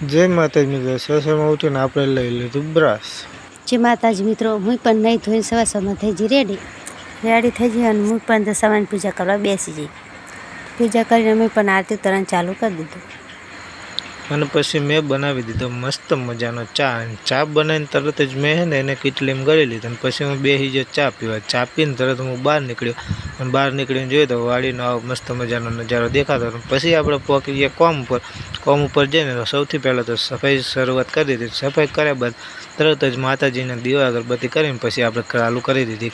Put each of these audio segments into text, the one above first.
જય માતાજી મિત્રો, સવારમાં ઉઠીને આપણે લઈ લીધું બ્રશ. જય માતાજી મિત્રો, હું પણ નહીં ધોઈને સવારમાં થઈ જઈ રેડી થઈ જઈ અને હું પણ દશામાની પૂજા કરવા બેસી જઈ. પૂજા કરીને અમે પણ આરતી તરણ ચાલુ કરી દીધું અને પછી મેં બનાવી દીધો મસ્ત મજાનો ચા બનાવીને તરત જ મેં એને કેટલીમાં ગળી લીધો અને પછી હું બેસી ગયો ચા પીવા. ચા પીને તરત હું બહાર નીકળ્યો અને બહાર નીકળીને જોયો તો વાડીનો આવો મસ્ત મજાનો નજારો દેખાતો. પછી આપણે પહોંચી ગયા કોમ ઉપર જઈને તો સૌથી પહેલાં તો સફાઈ શરૂઆત કરી દીધી. સફાઈ કર્યા બાદ તરત જ માતાજીને દીવા અગરબત્તી કરીને પછી આપણે ચાલુ કરી દીધી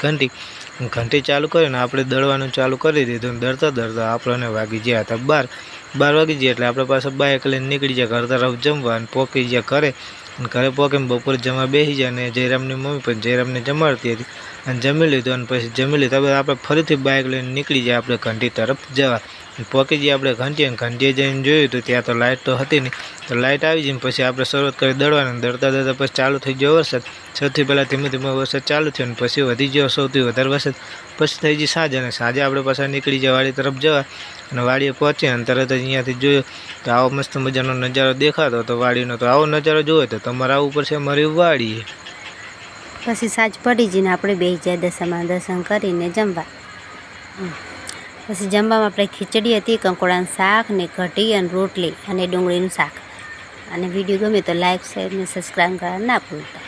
ઘંટી ચાલુ કરીને આપણે દળવાનું ચાલુ કરી દીધું. દળતા આપણને વાગી ગયા હતા 12 વાગી ગયા એટલે આપણે પાસે બાઇક લઈને નીકળી જાય ઘર તરફ જમવા અને પોકી ગયા ઘરે પોકીને બપોરે જમવા બેસી જાય. અને જયરામની મમ્મી પણ જયરામને જમાડતી હતી અને જમી લીધું. અને પછી જમી લીધું હવે આપણે ફરીથી બાઇક લઈને નીકળી જાય આપણે ઘંટી તરફ જવા. પોકી જઈએ આપણે ઘંટીએ જઈને જોયું તો ત્યાં તો લાઇટ તો હતી નહીં. તો લાઇટ આવી જઈને પછી આપણે શરૂઆત કરી દળવાની. દળતા પછી ચાલુ થઈ ગયો વરસાદ. સૌથી પહેલાં ધીમે ધીમે વરસાદ ચાલુ થયો અને પછી વધી ગયો સૌથી વધારે વરસાદ. પછી થઈ ગઈ સાંજ અને સાંજે આપણે પાછા નીકળી જાય વાડી તરફ જવા. અને વાડીએ પહોંચી અને તરત જ અહીંયાથી જોયો તો આવો મસ્ત મજાનો નજારો દેખાતો હતો વાડીનો. તો આવો નજારો જોયો તો તમારે આવવું પડશે અમારી વાડીએ. પછી સાંજ પડી જઈને આપણે બેસી જાય દશામાં દર્શન કરીને જમવા. પછી જમવામાં આપણે ખીચડી હતી, કંકોડાનું શાક ને કઢી અને રોટલી અને ડુંગળીનું શાક. અને વિડીયો ગમે તો લાઈક શેર ને સબસ્ક્રાઈબ કરવા ના ભૂલતા.